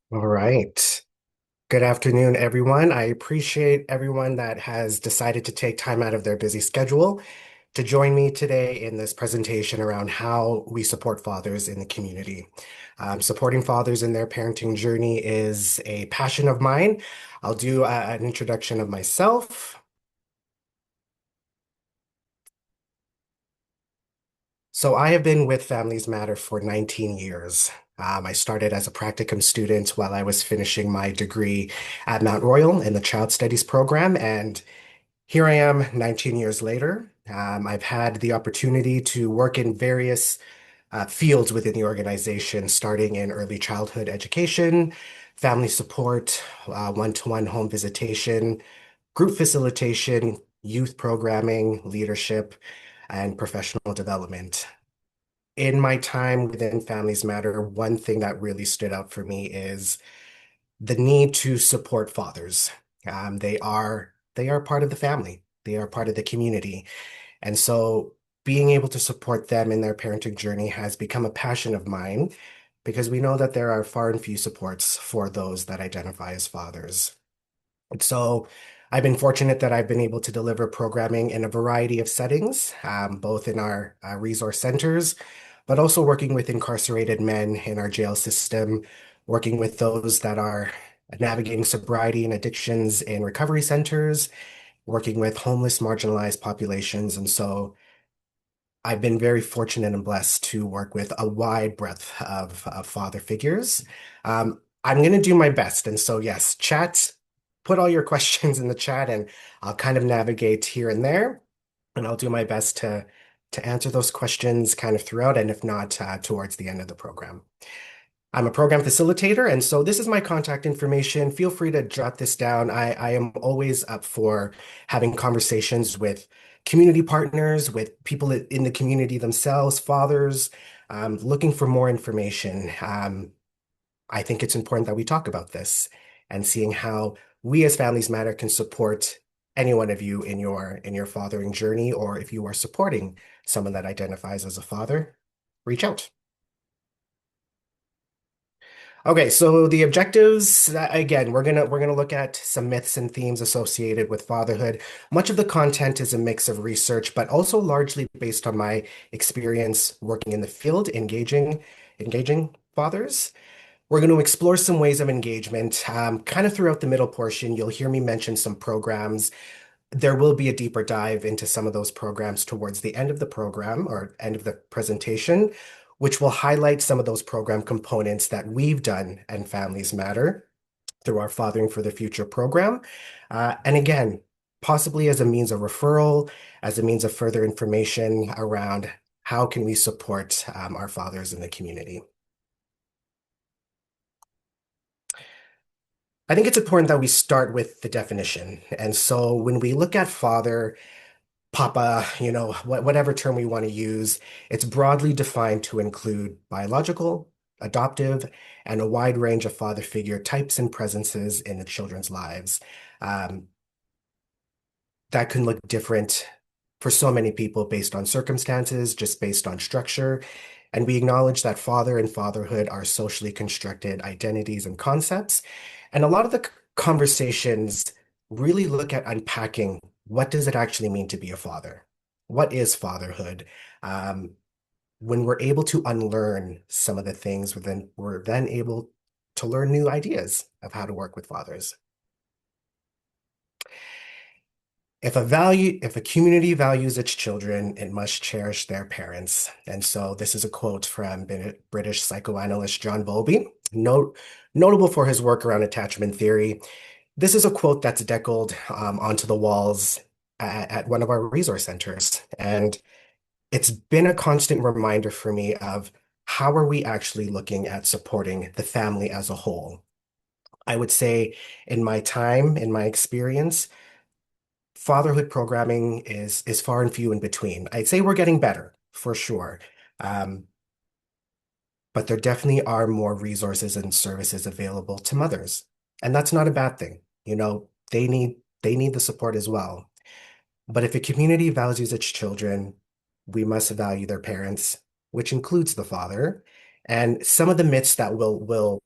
All right. Good afternoon, everyone. I appreciate everyone that has decided to take time out of their busy schedule to join me today in this presentation around how we support fathers in the community. Supporting fathers in their parenting journey is a passion of mine. I'll do an introduction of myself. So I have been with Families Matter for 19 years. I started as a practicum student while I was finishing my degree at Mount Royal in the Child Studies program, and here I am 19 years later. I've had the opportunity to work in various fields within the organization, starting in early childhood education, family support, one-to-one home visitation, group facilitation, youth programming, leadership, and professional development. In my time within Families Matter, one thing that really stood out for me is the need to support fathers. They are part of the family. They are part of the community. And so being able to support them in their parenting journey has become a passion of mine because we know that there are far and few supports for those that identify as fathers. And so I've been fortunate that I've been able to deliver programming in a variety of settings, both in our resource centers, but also working with incarcerated men in our jail system, working with those that are navigating sobriety and addictions in recovery centers, working with homeless, marginalized populations. And so I've been very fortunate and blessed to work with a wide breadth of father figures. I'm going to do my best. And so, yes, chat, put all your questions in the chat and I'll kind of navigate here and there. And I'll do my best to answer those questions kind of throughout, and if not, towards the end of the program. I'm a program facilitator, and so this is my contact information. Feel free to jot this down. I am always up for having conversations with community partners, with people in the community themselves, fathers, looking for more information. I think it's important that we talk about this and seeing how we as Families Matter can support any one of you in your fathering journey, or if you are supporting someone that identifies as a father, reach out. Okay, so the objectives, again, we're gonna look at some myths and themes associated with fatherhood. Much of the content is a mix of research, but also largely based on my experience working in the field, engaging fathers. We're going to explore some ways of engagement. Kind of throughout the middle portion, you'll hear me mention some programs. There will be a deeper dive into some of those programs towards the end of the program or end of the presentation, which will highlight some of those program components that we've done and Families Matter through our Fathering for the Future program. And again, possibly as a means of referral, as a means of further information around how can we support our fathers in the community. I think it's important that we start with the definition. And so when we look at father, papa, whatever term we want to use, it's broadly defined to include biological, adoptive, and a wide range of father figure types and presences in the children's lives. Um, that can look different for so many people based on circumstances, just based on structure. And we acknowledge that father and fatherhood are socially constructed identities and concepts. And a lot of the conversations really look at unpacking what does it actually mean to be a father? What is fatherhood? Um, when we're able to unlearn some of the things, we're then able to learn new ideas of how to work with fathers. If a community values its children, it must cherish their parents. And so this is a quote from British psychoanalyst John Bowlby, notable for his work around attachment theory. This is a quote that's deckled onto the walls at one of our resource centers. And it's been a constant reminder for me of how are we actually looking at supporting the family as a whole. I would say in my time, in my experience, fatherhood programming is far and few in between. I'd say we're getting better for sure. Um, but there definitely are more resources and services available to mothers. And that's not a bad thing. They need the support as well. But if a community values its children, we must value their parents, which includes the father. And some of the myths that will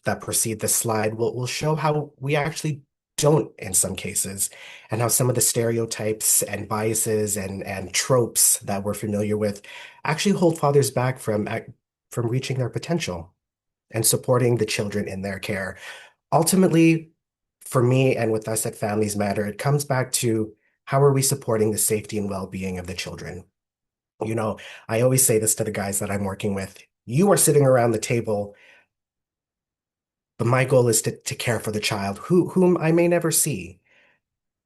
that precede this slide will show how we actually don't in some cases, and how some of the stereotypes and biases and tropes that we're familiar with actually hold fathers back from reaching their potential and supporting the children in their care. Ultimately, for me and with us at Families Matter, it comes back to how are we supporting the safety and well-being of the children? You know, I always say this to the guys that I'm working with. You are sitting around the table, but my goal is to care for the child whom I may never see.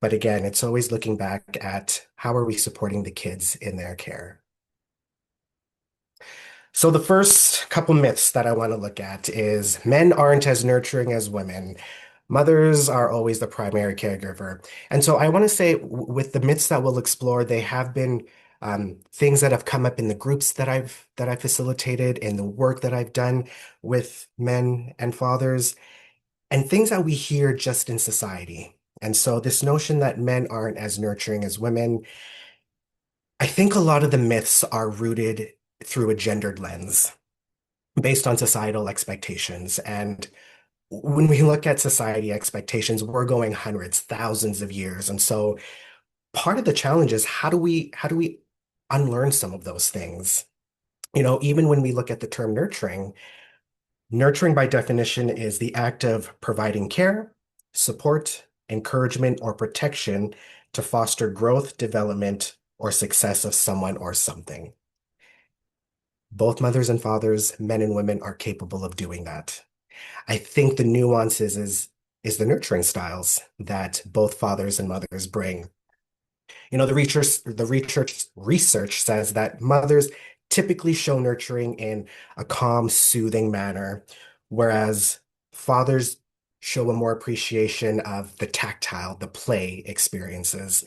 But again, it's always looking back at how are we supporting the kids in their care. So the first couple myths that I want to look at is men aren't as nurturing as women. Mothers are always the primary caregiver. And so I want to say with the myths that we'll explore, they have been things that have come up in the groups that I've facilitated, in the work that I've done with men and fathers, and things that we hear just in society. And so this notion that men aren't as nurturing as women, I think a lot of the myths are rooted through a gendered lens based on societal expectations. And when we look at society expectations, we're going hundreds, thousands of years. And so part of the challenge is how do we unlearn some of those things? You know, even when we look at the term nurturing, nurturing by definition is the act of providing care, support, encouragement, or protection to foster growth, development, or success of someone or something. Both mothers and fathers, men and women, are capable of doing that. I think the nuances is the nurturing styles that both fathers and mothers bring. You know, the research says that mothers typically show nurturing in a calm, soothing manner, whereas fathers show a more appreciation of the tactile, the play experiences,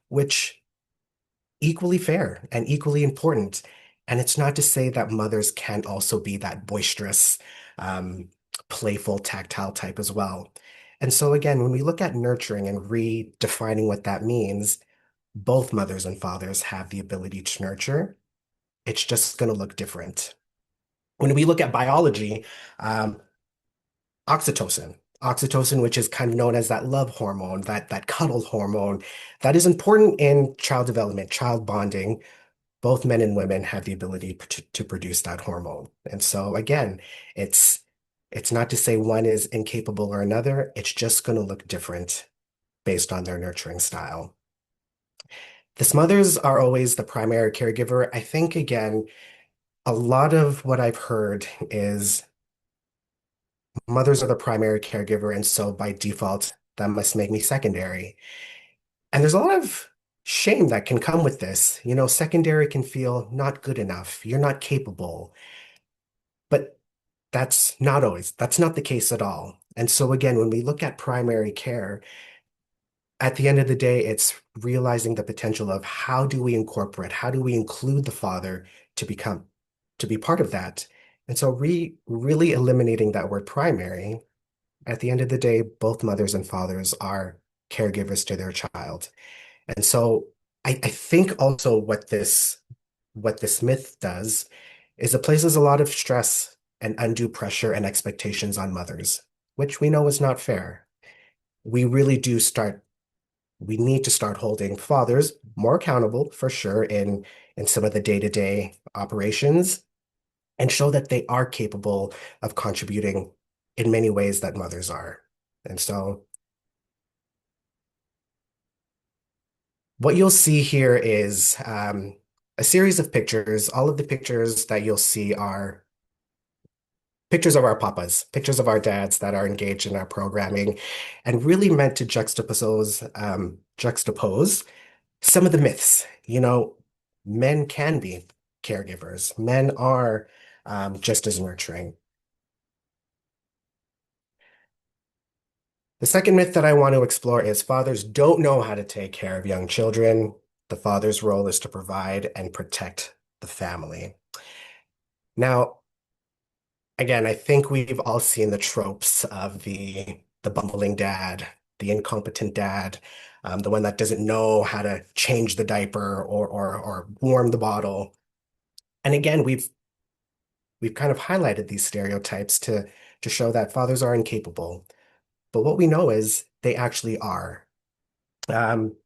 which equally fair and equally important. And it's not to say that mothers can also be that boisterous, um, playful, tactile type as well. And so again, when we look at nurturing and redefining what that means, both mothers and fathers have the ability to nurture. It's just going to look different. When we look at biology, um, oxytocin, which is kind of known as that love hormone, that cuddle hormone, that is important in child development, child bonding. Both men and women have the ability to produce that hormone. And so again, it's it's not to say one is incapable or another. It's just going to look different based on their nurturing style. The mothers are always the primary caregiver. I think, again, a lot of what I've heard is mothers are the primary caregiver, and so by default, that must make me secondary. And there's a lot of shame that can come with this. You know, secondary can feel not good enough. You're not capable. But that's not the case at all. And so again, when we look at primary care, at the end of the day, it's realizing the potential of how do we incorporate, how do we include the father to become, to be part of that. And so really eliminating that word primary, at the end of the day, both mothers and fathers are caregivers to their child. And so I think also what this myth does is it places a lot of stress and undue pressure and expectations on mothers, which we know is not fair. We really do start we need to start holding fathers more accountable for sure in some of the day-to-day operations and show that they are capable of contributing in many ways that mothers are. And so what you'll see here is a series of pictures. All of the pictures that you'll see are pictures of our papas, pictures of our dads that are engaged in our programming, and really meant to juxtapose some of the myths. You know, men can be caregivers. Men are just as nurturing. The second myth that I want to explore is fathers don't know how to take care of young children. The father's role is to provide and protect the family. Now, again, I think we've all seen the tropes of the bumbling dad, the incompetent dad, the one that doesn't know how to change the diaper or warm the bottle. And again, we've kind of highlighted these stereotypes to show that fathers are incapable. But what we know is they actually are. Um,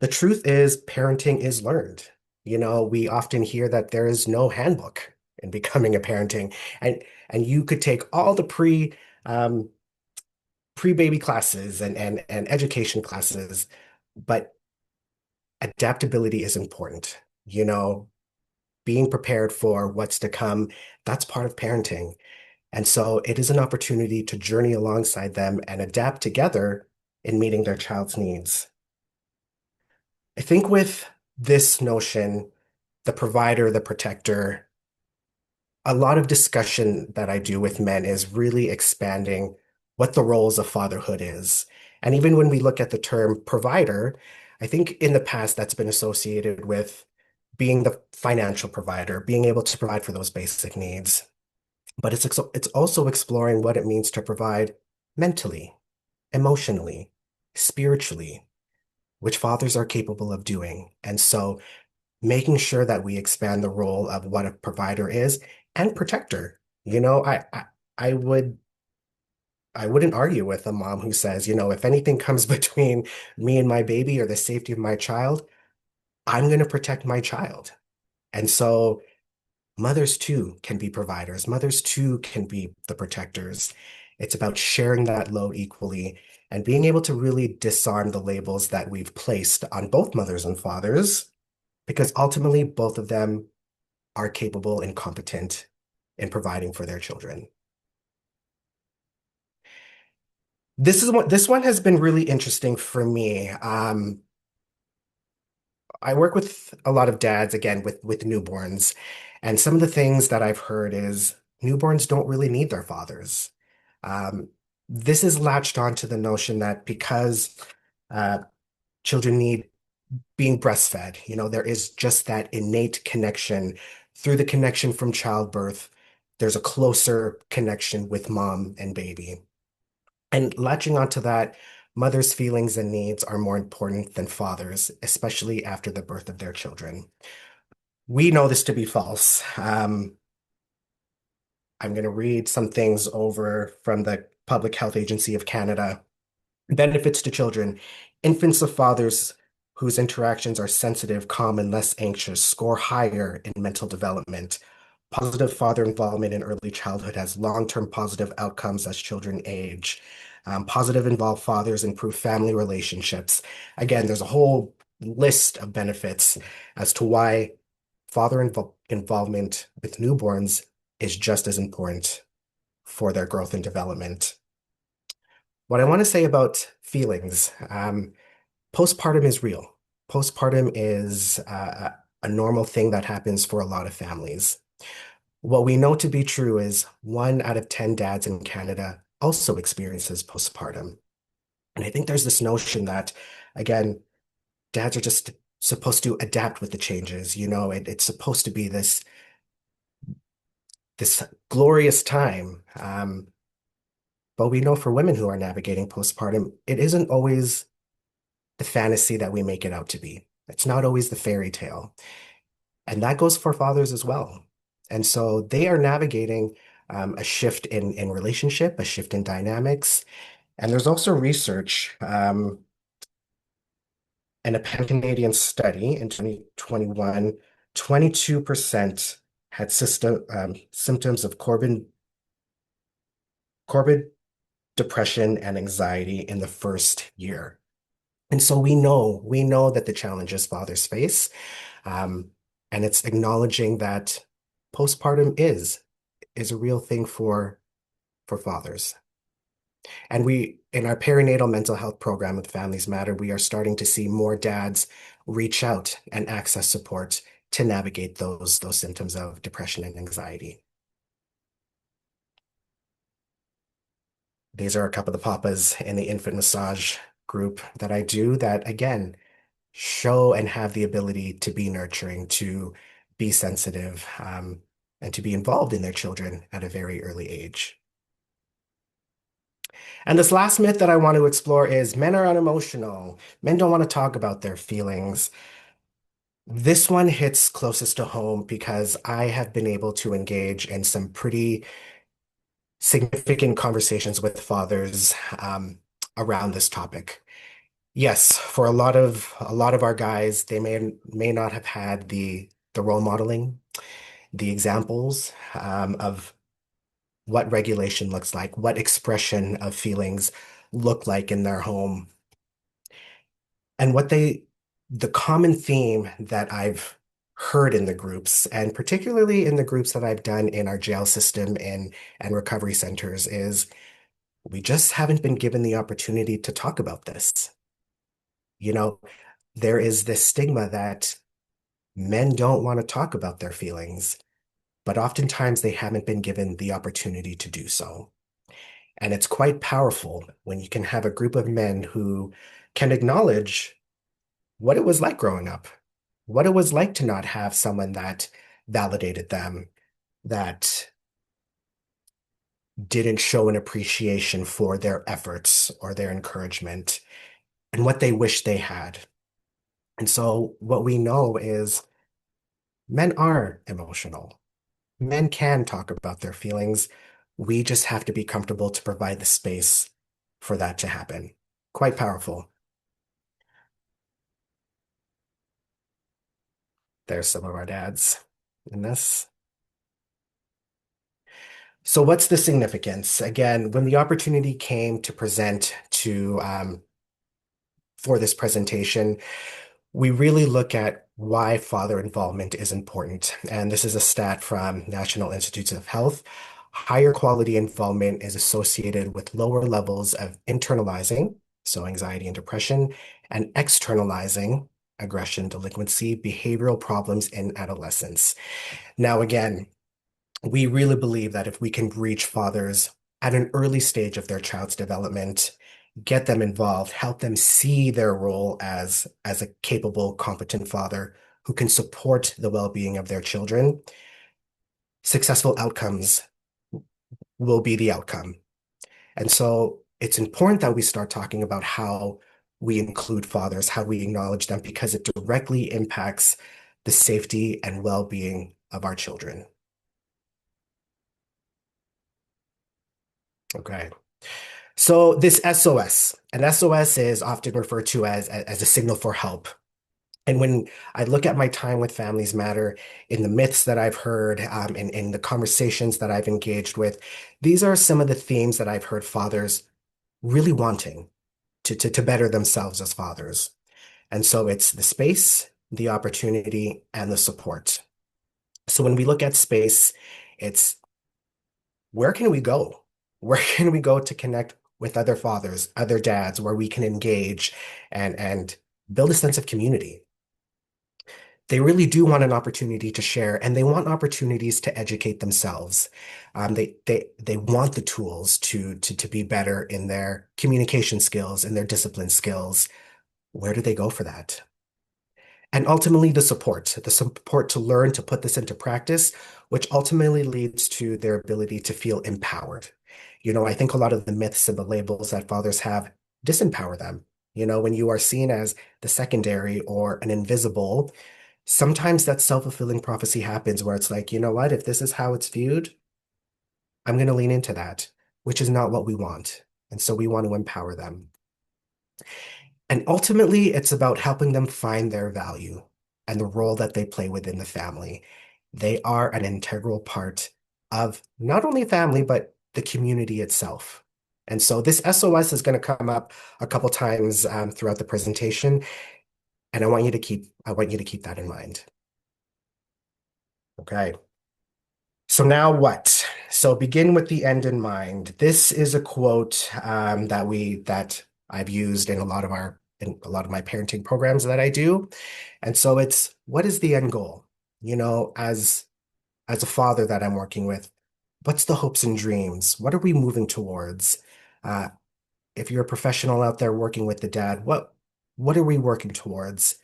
the truth is, parenting is learned. We often hear that there is no handbook in becoming a parenting, and and you could take all the um, pre-baby classes and education classes, but adaptability is important. Being prepared for what's to come, that's part of parenting. And so it is an opportunity to journey alongside them and adapt together in meeting their child's needs. I think with this notion, the provider, the protector, a lot of discussion that I do with men is really expanding what the roles of fatherhood is. And even when we look at the term provider, I think in the past that's been associated with being the financial provider, being able to provide for those basic needs. But it's also exploring what it means to provide mentally, emotionally, spiritually, which fathers are capable of doing. And so making sure that we expand the role of what a provider is and protector. You know, I would I wouldn't argue with a mom who says, if anything comes between me and my baby or the safety of my child, I'm going to protect my child. And so mothers too can be providers. Mothers too can be the protectors. It's about sharing that load equally and being able to really disarm the labels that we've placed on both mothers and fathers, because ultimately both of them are capable and competent in providing for their children. This one has been really interesting for me. I work with a lot of dads, again, with newborns, and some of the things that I've heard is newborns don't really need their fathers. Um, this is latched onto the notion that because uh, children need being breastfed, there is just that innate connection. Through the connection from childbirth, there's a closer connection with mom and baby. And latching onto that, mother's feelings and needs are more important than fathers, especially after the birth of their children. We know this to be false. I'm going to read some things over from the Public Health Agency of Canada. Benefits to children. Infants of fathers whose interactions are sensitive, calm, and less anxious score higher in mental development. Positive father involvement in early childhood has long-term positive outcomes as children age. Positive involved fathers improve family relationships. Again, there's a whole list of benefits as to why involvement with newborns is just as important for their growth and development. What I want to say about feelings, postpartum is real. Postpartum is a normal thing that happens for a lot of families. What we know to be true is 1 out of 10 dads in Canada also experiences postpartum. And I think there's this notion that, again, dads are just supposed to adapt with the changes. It's supposed to be this glorious time. But we know for women who are navigating postpartum, it isn't always the fantasy that we make it out to be. It's not always the fairy tale. And that goes for fathers as well. And so they are navigating a shift in relationship, a shift in dynamics. And there's also research in a pan-Canadian study in 2021, 22% had symptoms of comorbid depression and anxiety in the first year. And so we know that the challenges fathers face, um, and it's acknowledging that postpartum is a real thing for fathers. And in our perinatal mental health program with Families Matter, we are starting to see more dads reach out and access support to navigate those symptoms of depression and anxiety. These are a couple of the papas in the infant massage group that I do that, again, show and have the ability to be nurturing, to be sensitive, and to be involved in their children at a very early age. And this last myth that I want to explore is men are unemotional. Men don't want to talk about their feelings. This one hits closest to home because I have been able to engage in some pretty significant conversations with fathers around this topic. Yes, for a lot of our guys, they may not have had the role modeling, the examples of what regulation looks like, what expression of feelings look like in their home, and the common theme that I've heard in the groups, and particularly in the groups that I've done in our jail system and recovery centers, is we just haven't been given the opportunity to talk about this. You know, there is this stigma that men don't want to talk about their feelings, but oftentimes they haven't been given the opportunity to do so. And it's quite powerful when you can have a group of men who can acknowledge what it was like growing up, what it was like to not have someone that validated them, that didn't show an appreciation for their efforts or their encouragement, and what they wish they had. And so, what we know is men are emotional. Men can talk about their feelings. We just have to be comfortable to provide the space for that to happen. Quite powerful. There's some of our dads in this. So, what's the significance? Again, when the opportunity came to present to for this presentation, we really look at why father involvement is important. And this is a stat from National Institutes of Health. Higher quality involvement is associated with lower levels of internalizing, so anxiety and depression, and externalizing, aggression, delinquency, behavioral problems in adolescence. Now, again, we really believe that if we can reach fathers at an early stage of their child's development, get them involved, help them see their role as a capable, competent father who can support the well-being of their children, successful outcomes will be the outcome. And so it's important that we start talking about how we include fathers, how we acknowledge them, because it directly impacts the safety and well-being of our children. Okay. So this SOS, an SOS is often referred to as a signal for help. And when I look at my time with Families Matter, in the myths that I've heard, in the conversations that I've engaged with, these are some of the themes that I've heard fathers really wanting to better themselves as fathers. And so it's the space, the opportunity, and the support. So when we look at space, it's where can we go? Where can we go to connect with other fathers, other dads, where we can engage and build a sense of community? They really do want an opportunity to share, and they want opportunities to educate themselves. They want the tools to be better in their communication skills and their discipline skills. Where do they go for that? And ultimately, the support to learn to put this into practice, which ultimately leads to their ability to feel empowered. I think a lot of the myths and the labels that fathers have disempower them. When you are seen as the secondary or an invisible, sometimes that self-fulfilling prophecy happens where it's like, you know what, if this is how it's viewed, I'm going to lean into that, which is not what we want. And so we want to empower them. And ultimately, it's about helping them find their value and the role that they play within the family. They are an integral part of not only family, but the community itself. And so this SOS is going to come up a couple times throughout the presentation, and I want you to keep that in mind. Okay. So now what? So begin with the end in mind. This is a quote that I've used in a lot of my parenting programs that I do. And so it's, what is the end goal? As a father that I'm working with, what's the hopes and dreams? What are we moving towards? Uh, if you're a professional out there working with the dad, what are we working towards?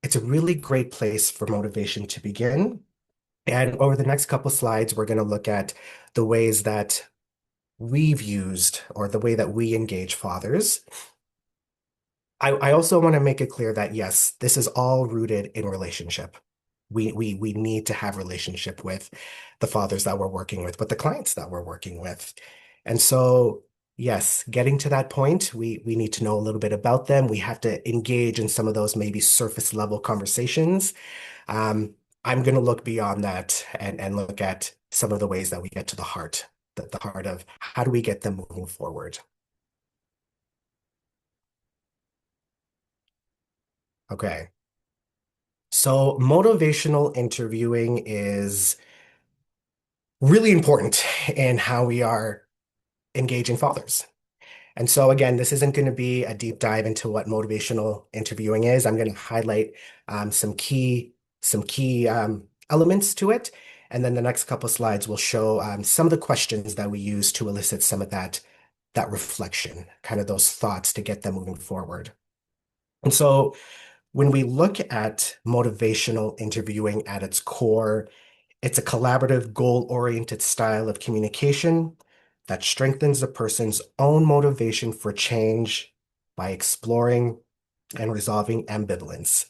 It's a really great place for motivation to begin. And over the next couple slides, we're going to look at the ways that we've used or the way that we engage fathers. I also want to make it clear that yes, this is all rooted in relationship. We need to have relationship with the fathers that we're working with the clients that we're working with. And so, yes, getting to that point, we need to know a little bit about them. We have to engage in some of those maybe surface level conversations. Um, I'm going to look beyond that and look at some of the ways that we get to the heart, the heart of how do we get them moving forward. Okay. So motivational interviewing is really important in how we are engaging fathers. And so again, this isn't going to be a deep dive into what motivational interviewing is. I'm going to highlight some key elements to it. And then the next couple slides will show some of the questions that we use to elicit some of that reflection, kind of those thoughts to get them moving forward. And so when we look at motivational interviewing at its core, it's a collaborative, goal-oriented style of communication that strengthens a person's own motivation for change by exploring and resolving ambivalence.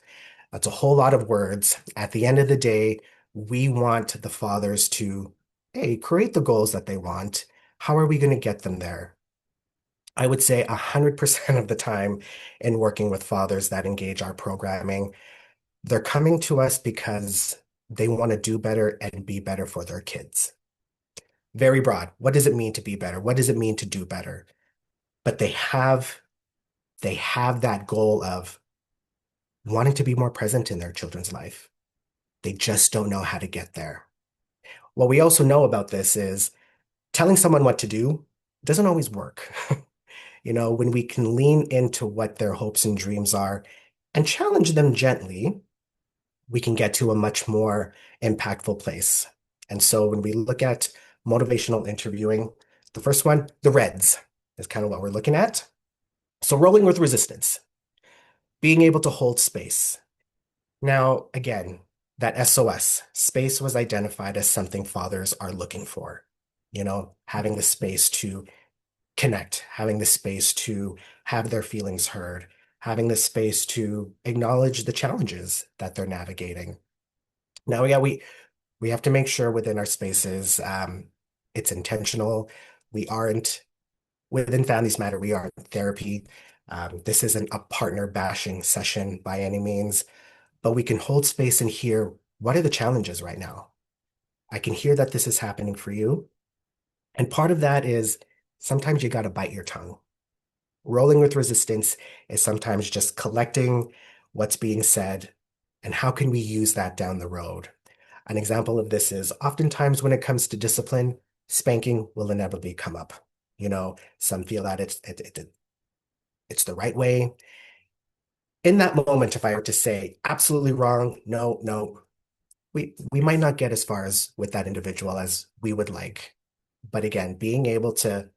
That's a whole lot of words. At the end of the day, we want the fathers to, hey, create the goals that they want. How are we going to get them there? I would say 100% of the time in working with fathers that engage our programming, they're coming to us because they want to do better and be better for their kids. Very broad. What does it mean to be better? What does it mean to do better? But they have that goal of wanting to be more present in their children's life. They just don't know how to get there. What we also know about this is telling someone what to do doesn't always work. When we can lean into what their hopes and dreams are and challenge them gently, we can get to a much more impactful place. And so when we look at motivational interviewing, the first one, the reds, is kind of what we're looking at. So rolling with resistance, being able to hold space. Now, again, that SOS, space was identified as something fathers are looking for, having the space to connect, having the space to have their feelings heard, having the space to acknowledge the challenges that they're navigating. Now, yeah, we have to make sure within our spaces, it's intentional. We aren't within Families Matter, we aren't therapy. This isn't a partner bashing session by any means, but we can hold space and hear what are the challenges right now. I can hear that this is happening for you. And part of that is sometimes you got to bite your tongue. Rolling with resistance is sometimes just collecting what's being said and how can we use that down the road. An example of this is oftentimes when it comes to discipline, spanking will inevitably come up. Some feel that it's the right way. In that moment, if I were to say absolutely wrong, no, no, we might not get as far as with that individual as we would like. But again, being able to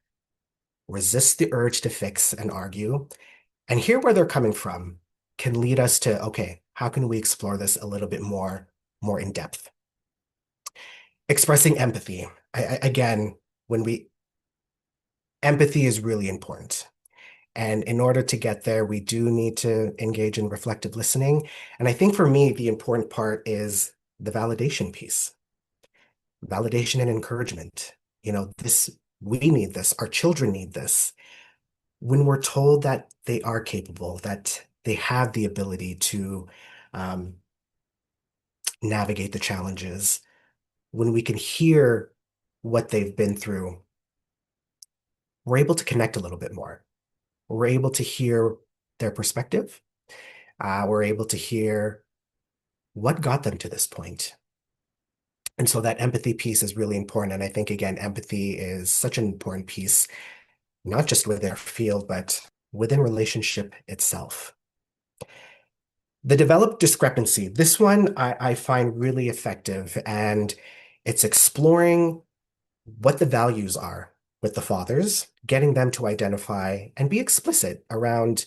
resist the urge to fix and argue and hear where they're coming from can lead us to, okay, how can we explore this a little bit more in depth? Expressing empathy. Again, when we empathy is really important. And in order to get there, we do need to engage in reflective listening. And I think for me, the important part is the validation piece, validation and encouragement. We need this, our children need this. When we're told that they are capable, that they have the ability to um, navigate the challenges, when we can hear what they've been through, we're able to connect a little bit more. We're able to hear their perspective. We're able to hear what got them to this point. And so that empathy piece is really important. And I think, again, empathy is such an important piece, not just with their field, but within relationship itself. The developed discrepancy, this one I find really effective, and it's exploring what the values are with the fathers, getting them to identify and be explicit around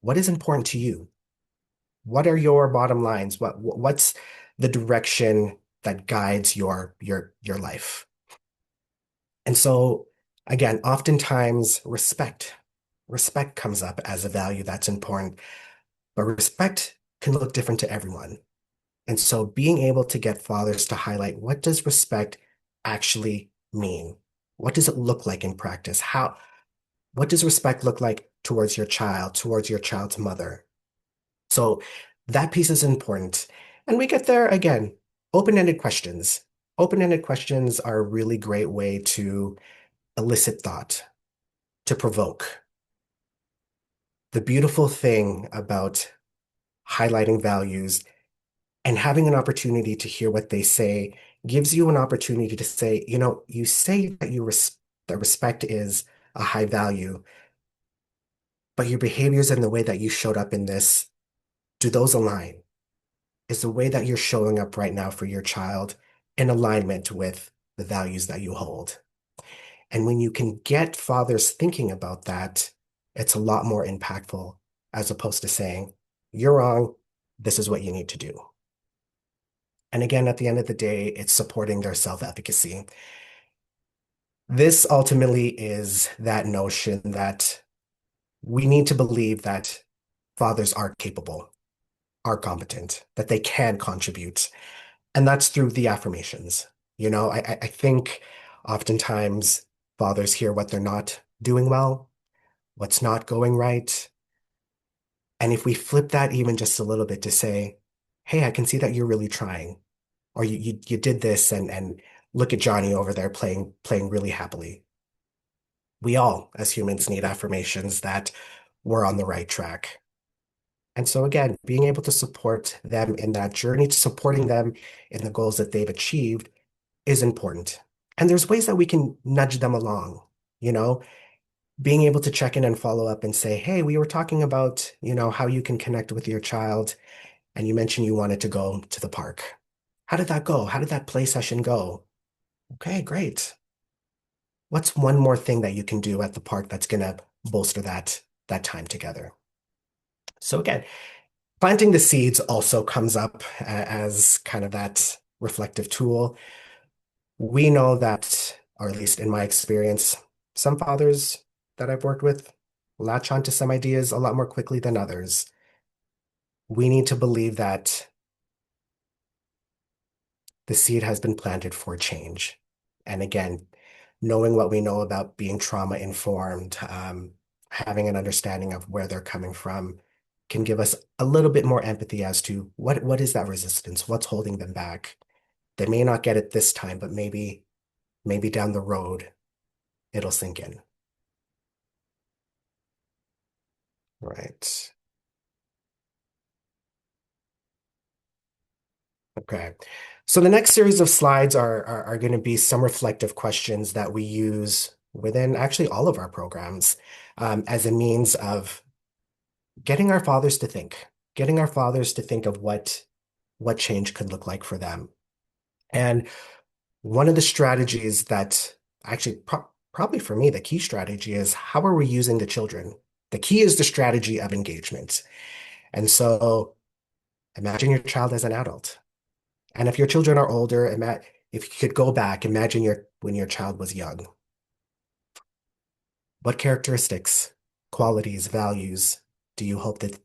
what is important to you. What are your bottom lines? What's the direction that guides your life? And so again, oftentimes respect comes up as a value that's important, but respect can look different to everyone. And so being able to get fathers to highlight what does respect actually mean? What does it look like in practice? What does respect look like towards your child's mother? So that piece is important. And we get there again, open-ended questions. Open-ended questions are a really great way to elicit thought, to provoke. The beautiful thing about highlighting values and having an opportunity to hear what they say gives you an opportunity to say, you say that that respect is a high value, but your behaviors and the way that you showed up in this, do those align? Is the way that you're showing up right now for your child in alignment with the values that you hold? And when you can get fathers thinking about that, it's a lot more impactful as opposed to saying, you're wrong, this is what you need to do. And again, at the end of the day, it's supporting their self-efficacy. This ultimately is that notion that we need to believe that fathers are capable, are competent, that they can contribute. And that's through the affirmations. I think oftentimes fathers hear what they're not doing well, what's not going right. And if we flip that even just a little bit to say, hey, I can see that you're really trying, or you did this and look at Johnny over there playing really happily. We all, as humans, need affirmations that we're on the right track. And so again, being able to support them in that journey, to supporting them in the goals that they've achieved is important. And there's ways that we can nudge them along, you know, being able to check in and follow up and say, hey, we were talking about, how you can connect with your child, and you mentioned you wanted to go to the park. How did that go? How did that play session go? Okay, great. What's one more thing that you can do at the park that's gonna bolster that time together? So again, planting the seeds also comes up as kind of that reflective tool. We know that, or at least in my experience, some fathers that I've worked with latch onto some ideas a lot more quickly than others. We need to believe that the seed has been planted for change. And again, knowing what we know about being trauma informed, having an understanding of where they're coming from can give us a little bit more empathy as to what is that resistance? What's holding them back? They may not get it this time, but maybe down the road it'll sink in. Right. Okay. So the next series of slides are going to be some reflective questions that we use within actually all of our programs as a means of getting our fathers to think, getting our fathers to think of what change could look like for them. And one of the strategies that actually probably for me, the key strategy is how are we using the children? The key is the strategy of engagement. And so imagine your child as an adult. And if your children are older, if you could go back, imagine when your child was young. What characteristics, qualities, values do you hope that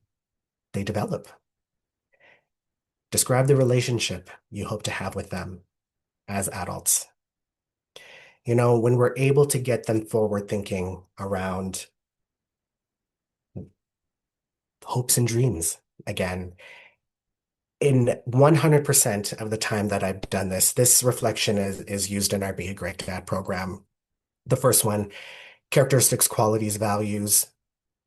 they develop? Describe the relationship you hope to have with them as adults. When we're able to get them forward thinking around hopes and dreams again, in 100% of the time that I've done this reflection is used in our Be a Great Dad program. The first one, characteristics, qualities, values.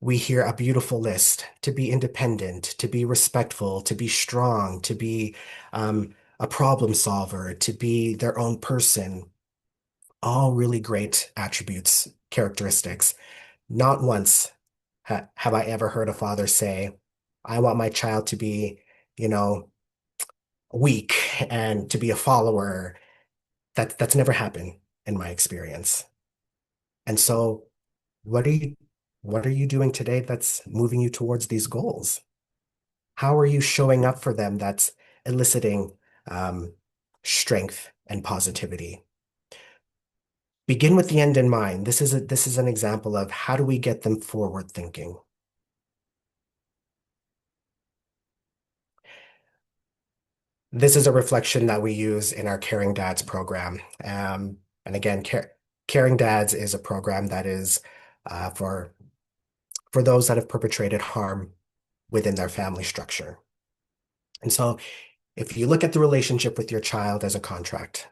We hear a beautiful list to be independent, to be respectful, to be strong, to be a problem solver, to be their own person. All really great attributes, characteristics. Not once have I ever heard a father say, I want my child to be, you know, weak and to be a follower. That's never happened in my experience. And so what are you what are you doing today that's moving you towards these goals? How are you showing up for them that's eliciting um, strength and positivity? begin with the end in mind. This is an example of how do we get them forward thinking. This is a reflection that we use in our Caring Dads program. And again, Caring Dads is a program that is for those that have perpetrated harm within their family structure. And so if you look at the relationship with your child as a contract,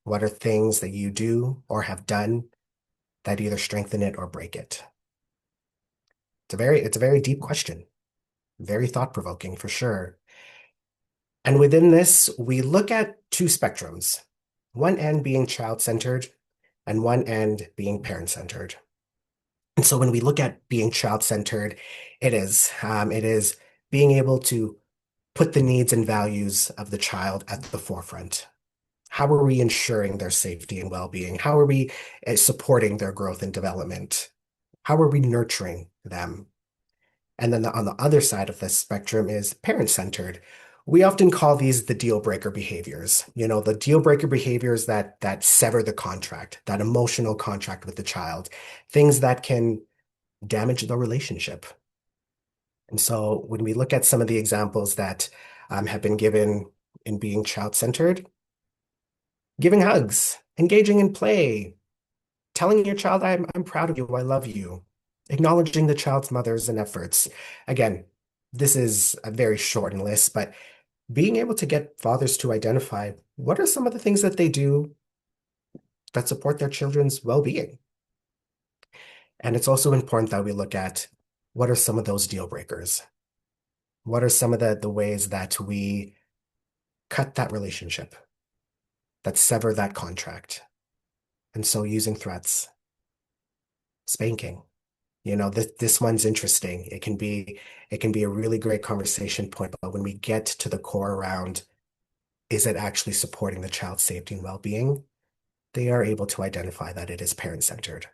what are things that you do or have done that either strengthen it or break it? It's a very deep question, very thought-provoking for sure. And within this, we look at two spectrums, one end being child-centered and one end being parent-centered. And so when we look at being child-centered, it is being able to put the needs and values of the child at the forefront. How are we ensuring their safety and well-being? How are we supporting their growth and development? How are we nurturing them? And then on the other side of this spectrum is parent-centered. We often call these the deal breaker behaviors. The deal breaker behaviors that sever the contract, that emotional contract with the child, things that can damage the relationship. And so when we look at some of the examples that have been given in being child-centered, giving hugs, engaging in play, telling your child, I'm proud of you, I love you, acknowledging the child's mothers and efforts. Again, this is a very shortened list, but being able to get fathers to identify what are some of the things that they do that support their children's well-being. And it's also important that we look at what are some of those deal breakers? What are some of the ways that we cut that relationship, that sever that contract? And so using threats, spanking. This one's interesting. It can be a really great conversation point, but when we get to the core around, is it actually supporting the child's safety and well-being? They are able to identify that it is parent-centered.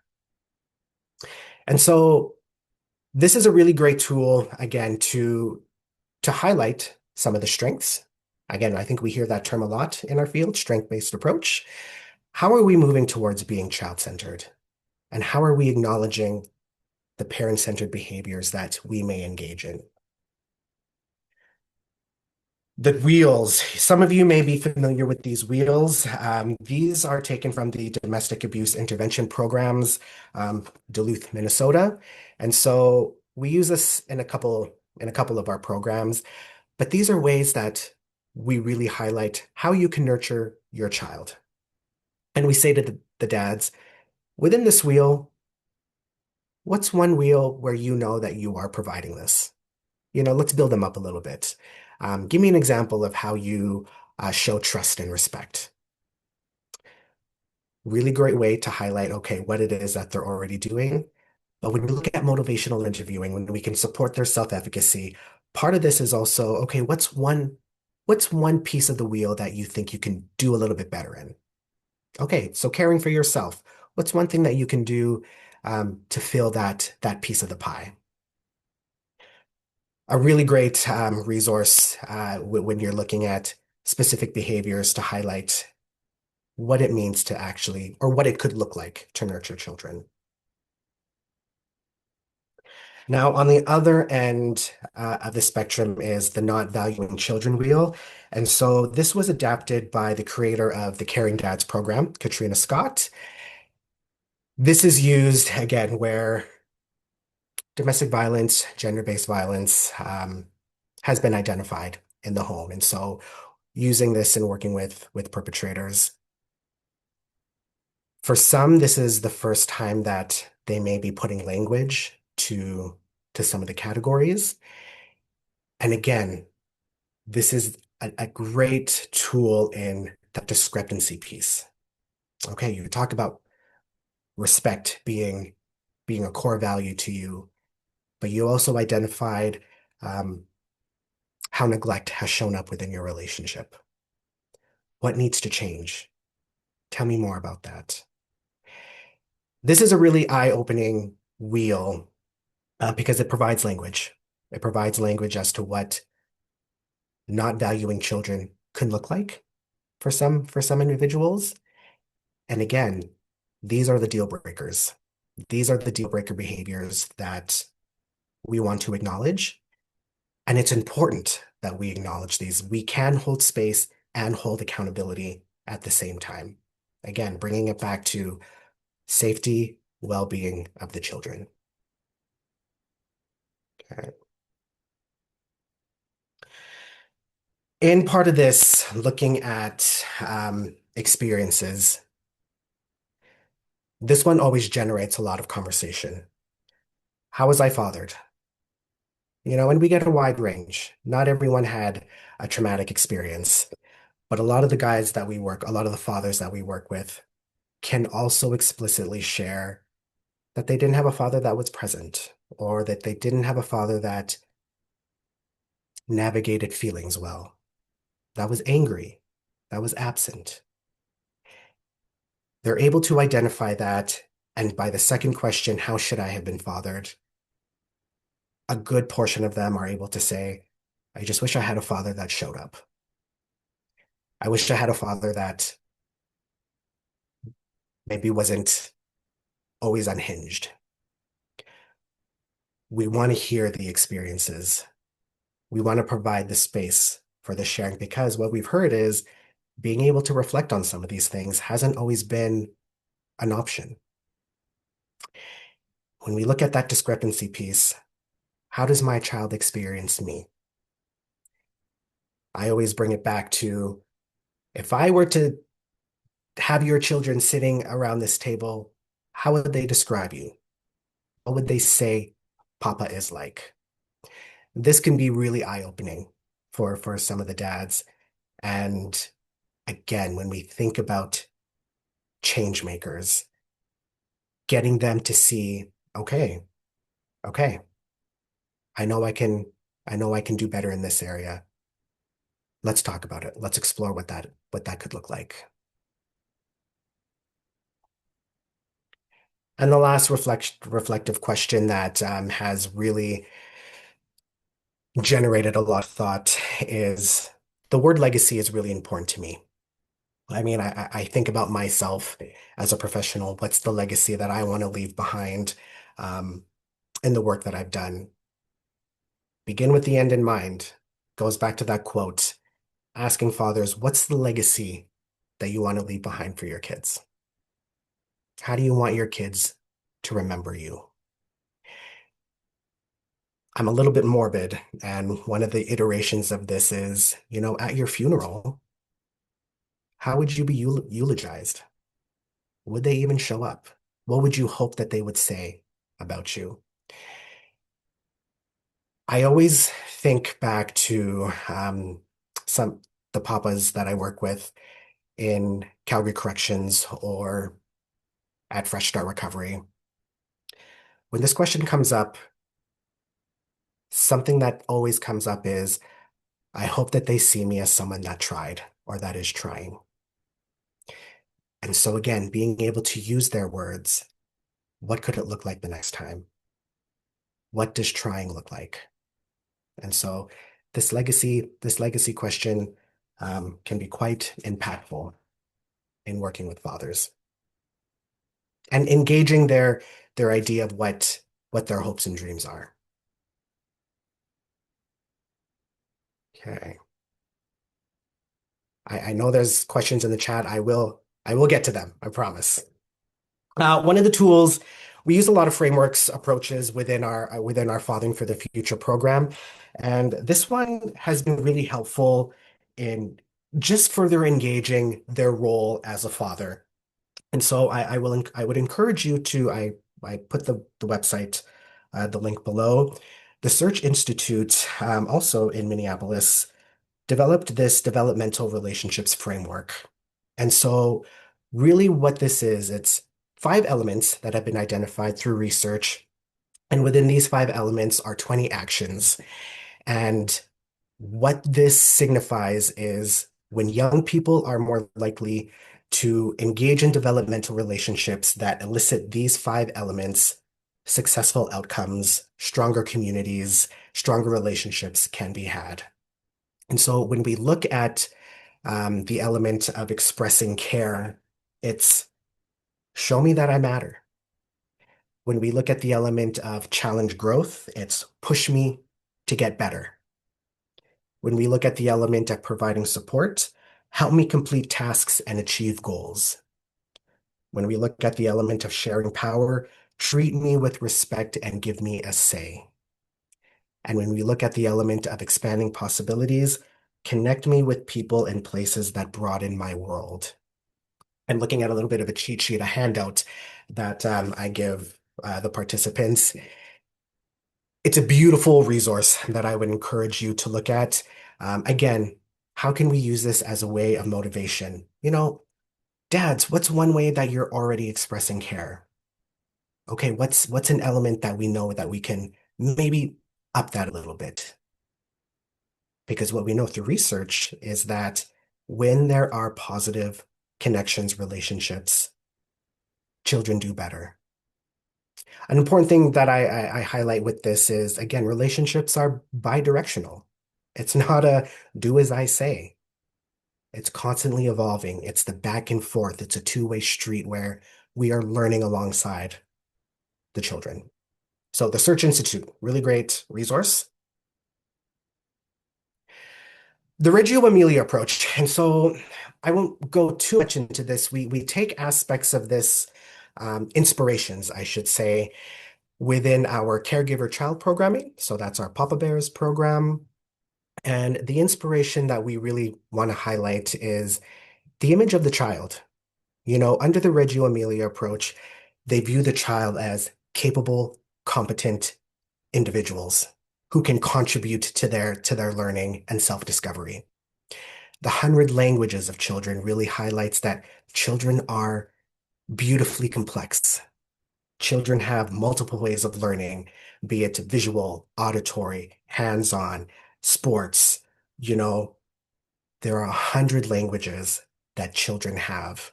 And so this is a really great tool, again, to highlight some of the strengths. Again, I think we hear that term a lot in our field, strength-based approach. How are we moving towards being child-centered? And how are we acknowledging the parent-centered behaviors that we may engage in? The wheels. Some of you may be familiar with these wheels. These are taken from the Domestic Abuse Intervention Programs, Duluth, Minnesota. And so we use this in a couple of our programs, but these are ways that we really highlight how you can nurture your child. And we say to the dads, within this wheel, what's one wheel where you know that you are providing this? Let's build them up a little bit. Give me an example of how you show trust and respect. Really great way to highlight, okay, what it is that they're already doing. But when we look at motivational interviewing, when we can support their self-efficacy, part of this is also, okay, what's one piece of the wheel that you think you can do a little bit better in? Okay, so caring for yourself. What's one thing that you can do to fill that piece of the pie? A really great resource when you're looking at specific behaviors to highlight what it means to actually, or what it could look like to nurture children. Now, on the other end of the spectrum is the not valuing children wheel. And so this was adapted by the creator of the Caring Dads program, Katrina Scott. This is used again where domestic violence, gender-based violence has been identified in the home. And so using this and working with perpetrators. For some, this is the first time that they may be putting language to some of the categories. And again, this is a great tool in that discrepancy piece. Okay, you talk about respect being a core value to you, but you also identified how neglect has shown up within your relationship. What needs to change? Tell me more about that. This is a really eye-opening wheel because it provides language. It provides language as to what not valuing children can look like for some individuals. And again, These are the deal breakers. These are the deal breaker behaviors that we want to acknowledge. And it's important that we acknowledge these. We can hold space and hold accountability at the same time. Again, bringing it back to safety, well-being of the children. Okay. In part of this, looking at experiences, this one always generates a lot of conversation. How was I fathered? And we get a wide range. Not everyone had a traumatic experience, but a lot of the fathers that we work with can also explicitly share that they didn't have a father that was present, or that they didn't have a father that navigated feelings well, that was angry, that was absent. They're able to identify that. And by the second question, how should I have been fathered? A good portion of them are able to say, I just wish I had a father that showed up. I wish I had a father that maybe wasn't always unhinged. We want to hear the experiences. We want to provide the space for the sharing because what we've heard is being able to reflect on some of these things hasn't always been an option. When we look at that discrepancy piece, how does my child experience me? I always bring it back to if I were to have your children sitting around this table, how would they describe you? What would they say Papa is like? This can be really eye-opening for some of the dads. And again, when we think about change makers, getting them to see, okay, okay, I know I can do better in this area. Let's talk about it. Let's explore what that could look like. And the last reflective question that has really generated a lot of thought is the word legacy is really important to me. I mean, I think about myself as a professional. What's the legacy that I want to leave behind um, in the work that I've done? Begin with the end in mind. Goes back to that quote, asking fathers, what's the legacy that you want to leave behind for your kids? How do you want your kids to remember you? I'm a little bit morbid, and one of the iterations of this is, at your funeral, how would you be eulogized? Would they even show up? What would you hope that they would say about you? I always think back to some the papas that I work with in Calgary Corrections or at Fresh Start Recovery. When this question comes up, something that always comes up is, I hope that they see me as someone that tried or that is trying. And so again, being able to use their words, what could it look like the next time? What does trying look like? And so this legacy question can be quite impactful in working with fathers and engaging their idea of what their hopes and dreams are. Okay. I know there's questions in the chat. I will get to them, I promise. One of the tools we use a lot of frameworks approaches within our Fathering for the Future program, and this one has been really helpful in just further engaging their role as a father. And so I would encourage you to I put the website the link below. The Search Institute, also in Minneapolis, developed this developmental relationships framework. And so really what this is, it's 5 elements that have been identified through research. And within these 5 elements are 20 actions. And what this signifies is when young people are more likely to engage in developmental relationships that elicit these 5 elements, successful outcomes, stronger communities, stronger relationships can be had. And so when we look at the element of expressing care, it's Show me that I matter. When we look at the element of challenge growth, it's push me to get better. When we look at the element of providing support, help me complete tasks and achieve goals. When we look at the element of sharing power, treat me with respect and give me a say. And when we look at the element of expanding possibilities, connect me with people and places that broaden my world. And looking at a little bit of a cheat sheet, a handout that I give the participants. It's a beautiful resource that I would encourage you to look at. Again, how can we use this as a way of motivation? Dads, what's one way that you're already expressing care? Okay, what's an element that we know that we can maybe up that a little bit? Because what we know through research is that when there are positive connections, relationships, children do better. An important thing that I highlight with this is, again, relationships are bi-directional. It's not a do as I say. It's constantly evolving. It's the back and forth. It's a two-way street where we are learning alongside the children. So the Search Institute, really great resource. The Reggio Emilia approach. And so I won't go too much into this. We take aspects of this, inspirations, I should say, within our caregiver child programming. So that's our Papa Bears program. And the inspiration that we really want to highlight is the image of the child. Under the Reggio Emilia approach, they view the child as capable, competent individuals who can contribute to their learning and self-discovery. The 100 languages of children really highlights that children are beautifully complex. Children have multiple ways of learning, be it visual, auditory, hands-on, sports. You know, there are 100 languages that children have.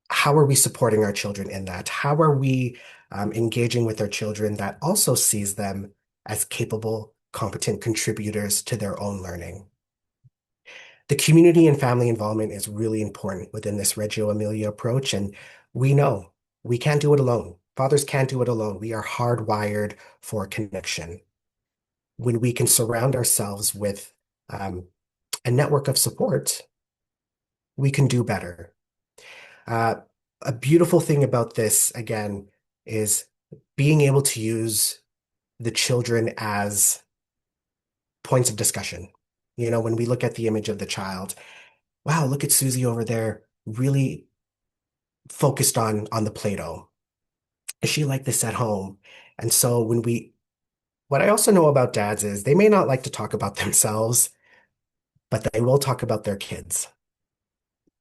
How are we supporting our children in that? How are we engaging with our children that also sees them as capable, competent contributors to their own learning? The community and family involvement is really important within this Reggio Emilia approach, and we know we can't do it alone. Fathers can't do it alone. We are hardwired for connection. When we can surround ourselves with um, a network of support, we can do better. Uh, a beautiful thing about this, again, is being able to use the children as points of discussion. When we look at the image of the child, wow, look at Susie over there, really focused on the Play-Doh. Is she like this at home? And so what I also know about dads is they may not like to talk about themselves, but they will talk about their kids.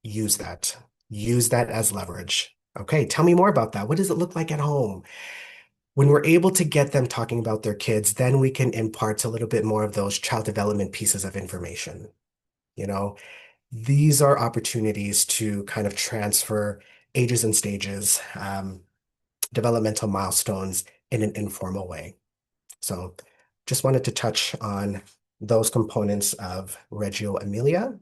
Use that. Use that as leverage. Okay, tell me more about that. What does it look like at home? When we're able to get them talking about their kids, then we can impart a little bit more of those child development pieces of information. You know, these are opportunities to kind of transfer ages and stages, developmental milestones in an informal way. So just wanted to touch on those components of Reggio Emilia,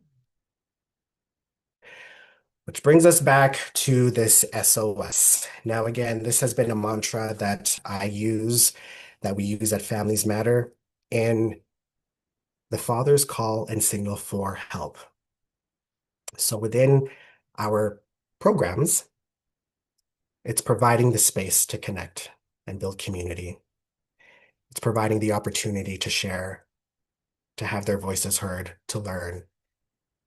which brings us back to this SOS. Now, again, this has been a mantra that that we use at Families Matter, and the fathers call and signal for help. So within our programs, it's providing the space to connect and build community. It's providing the opportunity to share, to have their voices heard, to learn,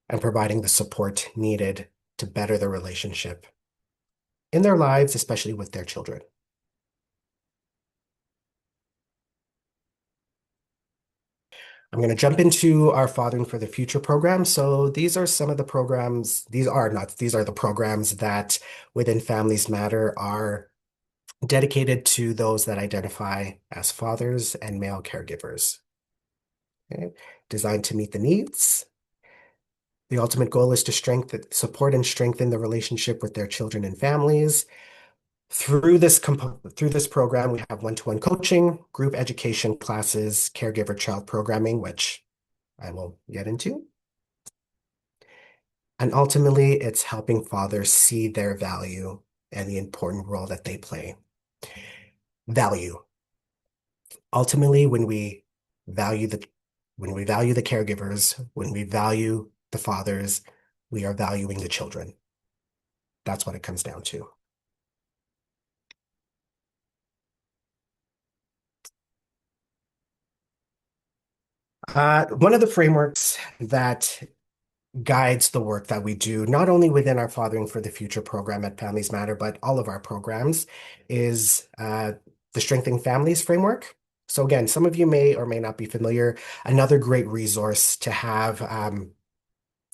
and providing the support needed to better the relationship in their lives, especially with their children. I'm going to jump into our Fathering for the Future program. So these are some of the programs, these are the programs that within Families Matter are dedicated to those that identify as fathers and male caregivers. Okay? Designed to meet the needs. The ultimate goal is to support and strengthen the relationship with their children and families. Through this program, we have one-to-one coaching, group education classes, caregiver child programming, which I will get into. And ultimately, it's helping fathers see their value and the important role that they play. Value. Ultimately, value the when we value the caregivers, when we value the fathers, we are valuing the children. That's what it comes down to. One of the frameworks that guides the work that we do, not only within our Fathering for the Future program at Families Matter, but all of our programs, is the Strengthening Families framework. So again, some of you may or may not be familiar. Another great resource to have,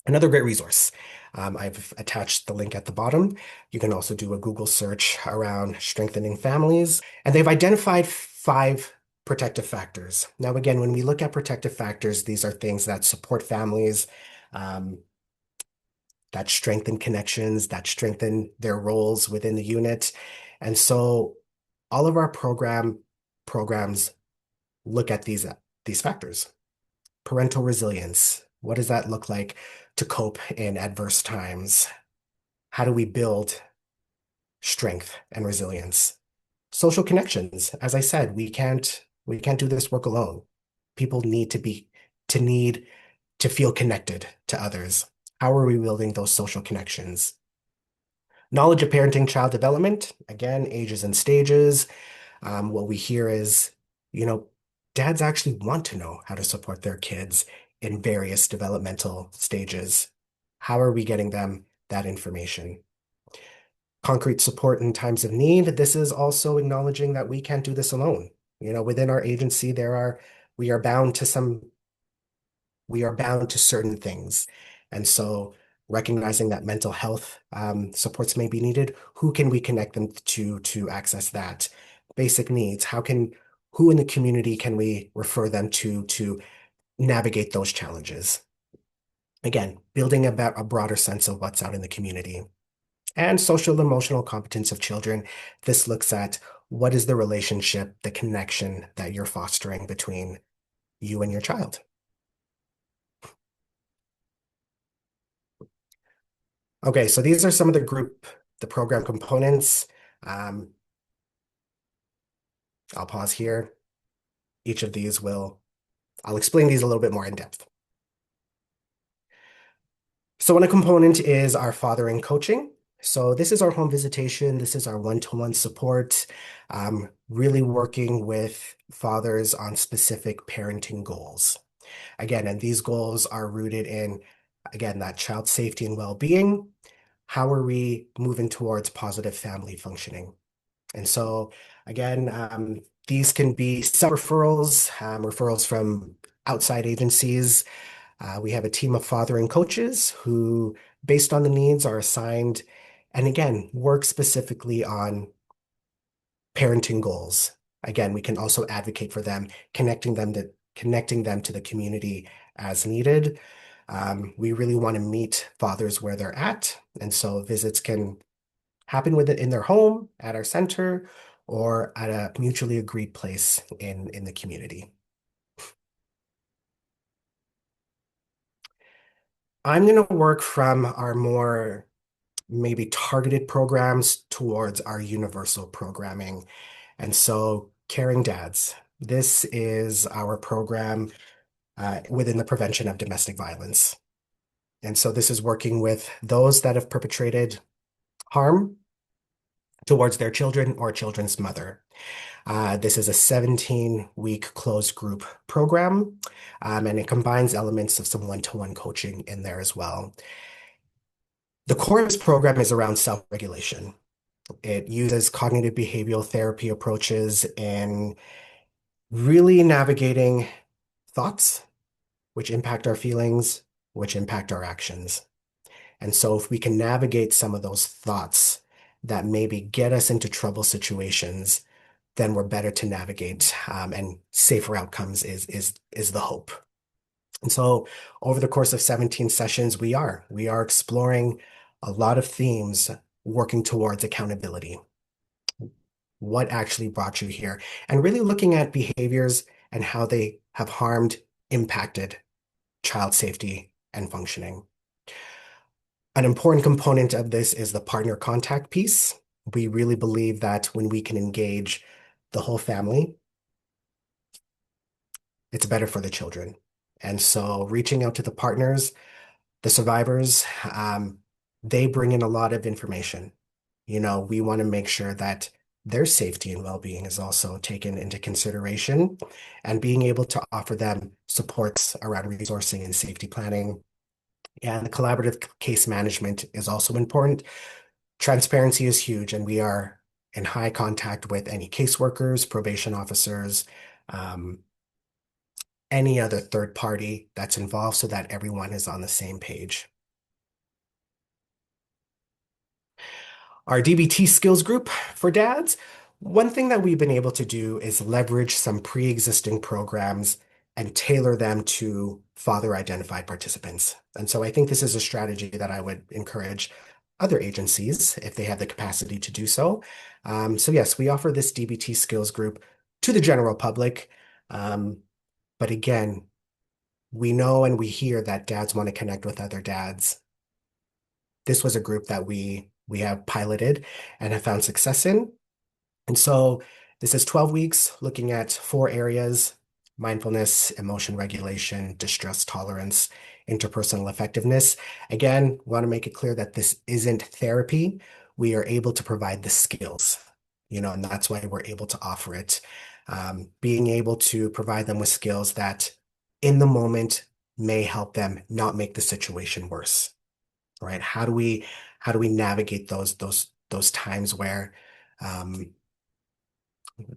another great resource. I've attached the link at the bottom. You can also do a Google search around strengthening families, and they've identified 5 protective factors. Now, again, when we look at protective factors, these are things that support families, um, that strengthen connections, that strengthen their roles within the unit. And so all of our programs look at these factors. Parental resilience. What does that look like to cope in adverse times? How do we build strength and resilience? Social connections. As I said, we can't do this work alone. People need to feel connected to others. How are we building those social connections? Knowledge of parenting child development, again, ages and stages. What we hear is, you know, dads actually want to know how to support their kids in various developmental stages. How are we getting them that information? Concrete support in times of need. This is also acknowledging that we can't do this alone. Within our agency, we are bound to certain things. And so recognizing that mental health supports may be needed, who can we connect them to access that? Basic needs, who in the community can we refer them to navigate those challenges? Again, building a broader sense of what's out in the community. And social emotional competence of children. This looks at what is the relationship, the connection that you're fostering between you and your child. Okay, so these are some of the program components. Um, I'll pause here. Each of these I'll explain these a little bit more in depth. So one component is our fathering coaching. So this is our home visitation. This is our one-to-one support, really working with fathers on specific parenting goals. Again, and these goals are rooted in, again, that child safety and well-being. How are we moving towards positive family functioning? And so, again, these can be self-referrals, referrals from outside agencies. We have a team of fathering coaches who, based on the needs, are assigned and again, work specifically on parenting goals. Again, we can also advocate for them, connecting them to the community as needed. We really want to meet fathers where they're at, and so visits can happen with it in their home, at our center, or at a mutually agreed place in the community. I'm going to work from our more maybe targeted programs towards our universal programming. And so, Caring Dads, this is our program within the prevention of domestic violence. And so, this is working with those that have perpetrated harm towards their children or children's mother. This is a 17-week closed group program, and it combines elements of some one-to-one coaching in there as well. The core of this program is around self-regulation. It uses cognitive behavioral therapy approaches in really navigating thoughts, which impact our feelings, which impact our actions. And so if we can navigate some of those thoughts that maybe get us into trouble situations, then we're better to navigate, and safer outcomes is the hope. And so over the course of 17 sessions, we are exploring a lot of themes working towards accountability. What actually brought you here? And really looking at behaviors and how they have impacted child safety and functioning. An important component of this is the partner contact piece. We really believe that when we can engage the whole family, it's better for the children. And so reaching out to the partners, the survivors, they bring in a lot of information. We want to make sure that their safety and well-being is also taken into consideration and being able to offer them supports around resourcing and safety planning. And collaborative case management is also important. Transparency is huge, and we are in high contact with any caseworkers, probation officers, um, any other third party that's involved so that everyone is on the same page. Our DBT skills group for dads, one thing that we've been able to do is leverage some pre-existing programs and tailor them to father-identified participants. And so I think this is a strategy that I would encourage other agencies if they have the capacity to do so. So yes, we offer this DBT skills group to the general public. Um, but again, we know and we hear that dads want to connect with other dads. This was a group that we have piloted and have found success in. And so this is 12 weeks looking at four areas: mindfulness, emotion regulation, distress tolerance, interpersonal effectiveness. Again, we want to make it clear that this isn't therapy. We are able to provide the skills, and that's why we're able to offer it. Being able to provide them with skills that in the moment may help them not make the situation worse, right? How do we navigate those times where um,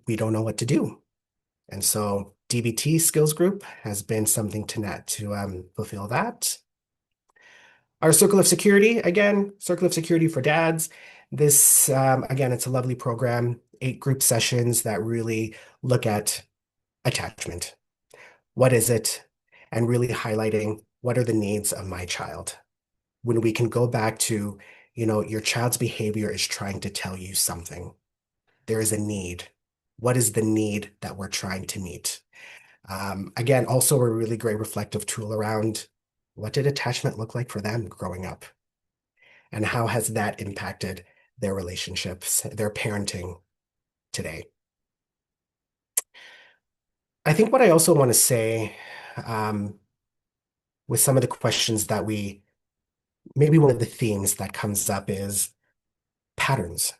we don't know what to do? And so DBT skills group has been something to fulfill that. Our circle of security, again, circle of security for dads. This again, it's a lovely program, 8 group sessions that really look at attachment. What is it? And really highlighting what are the needs of my child. When we can go back to, your child's behavior is trying to tell you something. There is a need. What is the need that we're trying to meet? Again, also a really great reflective tool around what did attachment look like for them growing up? And how has that impacted their relationships, their parenting today? I think what I also want to say um, with some of the questions that maybe one of the themes that comes up is patterns.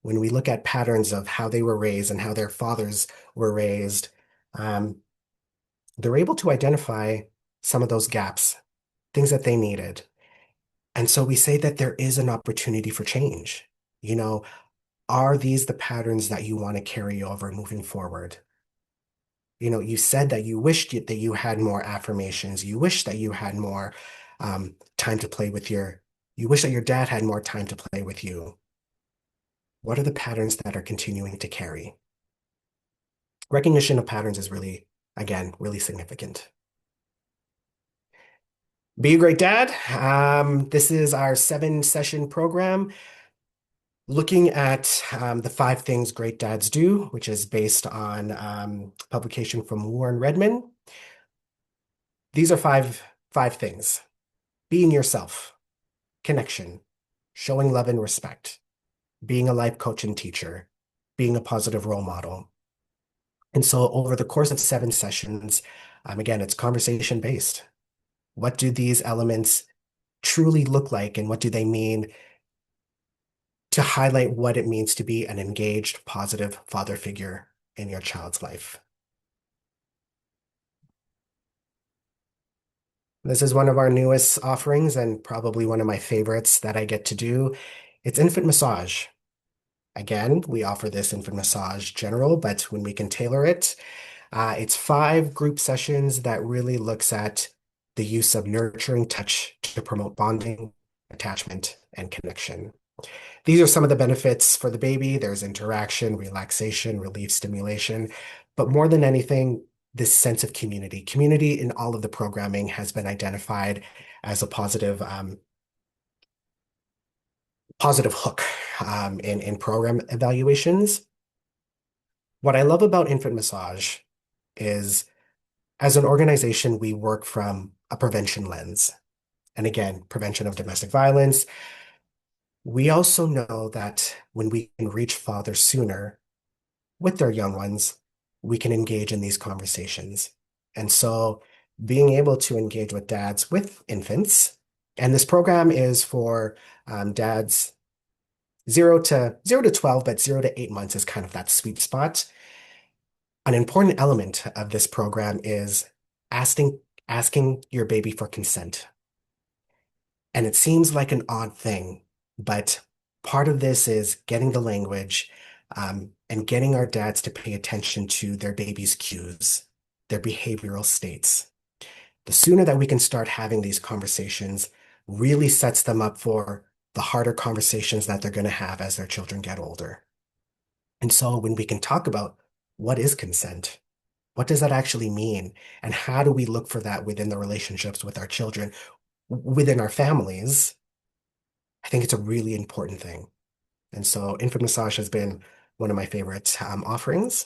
When we look at patterns of how they were raised and how their fathers were raised, um, they're able to identify some of those gaps, things that they needed. And so we say that there is an opportunity for change. You know, are these the patterns that you want to carry over moving forward? You said that you wished that you had more affirmations. You wish that you had more time to play with you wish that your dad had more time to play with you. What are the patterns that are continuing to carry? Recognition of patterns is really, again, really significant. Be a great dad. This is our 7-session program looking at the 5 things great dads do, which is based on publication from Warren Redman. These are five things: being yourself, connection, showing love and respect, being a life coach and teacher, being a positive role model. And so over the course of 7 sessions, again, it's conversation based. What do these elements truly look like, and what do they mean to highlight what it means to be an engaged, positive father figure in your child's life? This is one of our newest offerings and probably one of my favorites that I get to do. It's infant massage. Again, we offer this infant massage general, but when we can tailor it, it's 5 group sessions that really looks at the use of nurturing touch to promote bonding, attachment, and connection. These are some of the benefits for the baby. There's interaction, relaxation, relief, stimulation, but more than anything, this sense of community. Community in all of the programming has been identified as a positive hook in program evaluations. What I love about infant massage is, as an organization, we work from a prevention lens. and again, prevention of domestic violence. We also know that when we can reach fathers sooner with their young ones, we can engage in these conversations. And so being able to engage with dads with infants, and this program is for dads 0 to 12, but 0 to 8 months is kind of that sweet spot. An important element of this program is asking your baby for consent. And it seems like an odd thing, but part of this is getting the language and getting our dads to pay attention to their baby's cues, their behavioral states. The sooner that we can start having these conversations really sets them up for the harder conversations that they're going to have as their children get older. And so when we can talk about what is consent, what does that actually mean? And how do we look for that within the relationships with our children, within our families? I think it's a really important thing. And so infant massage has been one of my favorite offerings.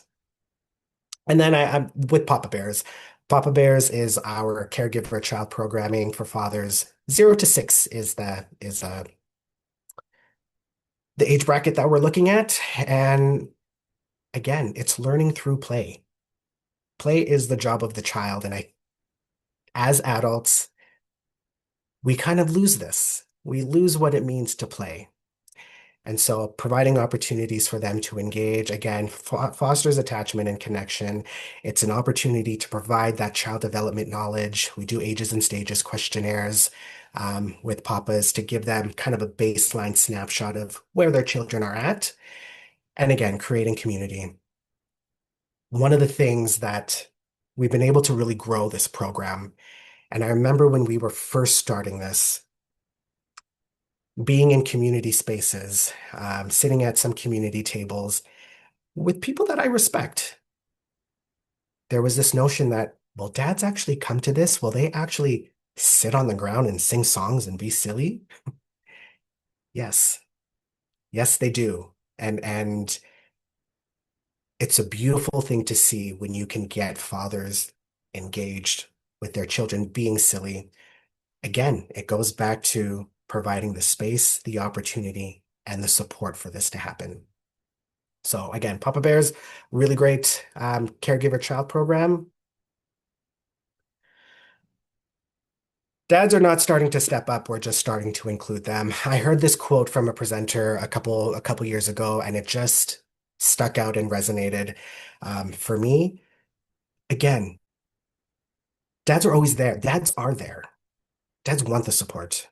And then I'm with Papa Bears. Papa Bears is our caregiver child programming for fathers. 0 to 6 is the age bracket that we're looking at. And again, it's learning through play. Play is the job of the child. And as adults, we kind of lose this. We lose what it means to play. And so providing opportunities for them to engage, again, fosters attachment and connection. It's an opportunity to provide that child development knowledge. We do ages and stages questionnaires with papas to give them kind of a baseline snapshot of where their children are at. And again, creating community. One of the things that we've been able to really grow this program, and I remember when we were first starting this, being in community spaces, sitting at some community tables with people that I respect. There was this notion that, will dads actually come to this? Will they actually sit on the ground and sing songs and be silly? Yes. Yes, they do. And it's a beautiful thing to see when you can get fathers engaged with their children being silly. Again, it goes back to providing the space, the opportunity, and the support for this to happen. So again, Papa Bear's really great caregiver child program. Dads are not starting to step up, we're just starting to include them. I heard this quote from a presenter a couple years ago, and it just stuck out and resonated. For me, again, dads are always there. Dads are there. Dads want the support.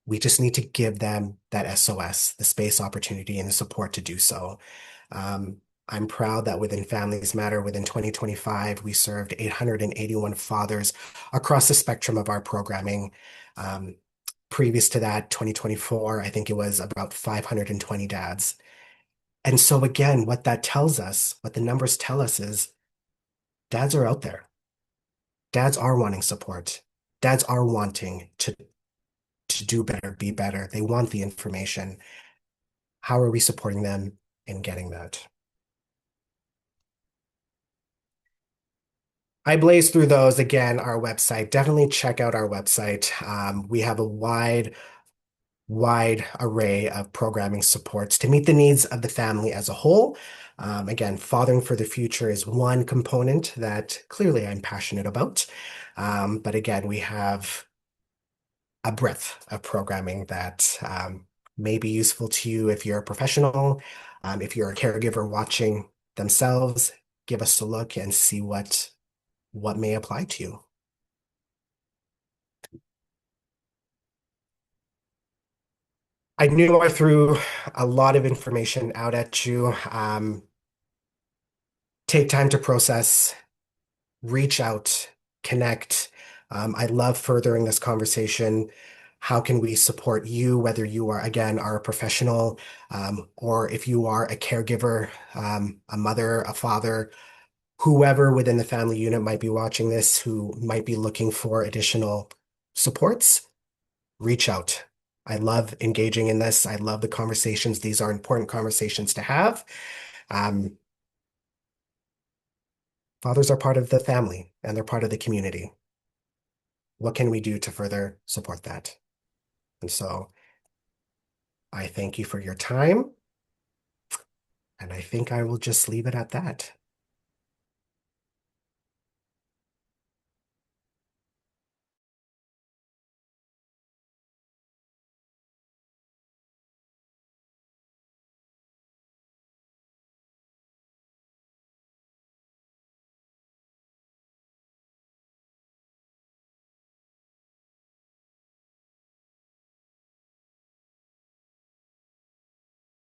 We just need to give them that SOS, the space, opportunity, and the support to do so. Um, I'm proud that within Families Matter, within 2025, we served 881 fathers across the spectrum of our programming. Um, Previous to that, 2024, I think it was about 520 dads. And so again, what that tells us, what the numbers tell us is dads are out there. Dads are wanting support. Dads are wanting to do better, be better. They want the information. How are we supporting them in getting that? I blaze through those again, our website. Definitely check out our website. We have a wide array of programming supports to meet the needs of the family as a whole. Again, Fathering for the Future is one component that clearly I'm passionate about. But again, we have a breadth of programming that may be useful to you if you're a professional, if you're a caregiver watching themselves, give us a look and see what may apply to you. I knew I threw a lot of information out at you. Take time to process, reach out, connect. I love furthering this conversation. How can we support you, whether you are, again, are a professional, or if you are a caregiver, a mother, a father, whoever within the family unit might be watching this, who might be looking for additional supports, reach out. I love engaging in this. I love the conversations. These are important conversations to have. Um, Fathers are part of the family and they're part of the community. what can we do to further support that? And so I thank you for your time, and I think I will just leave it at that.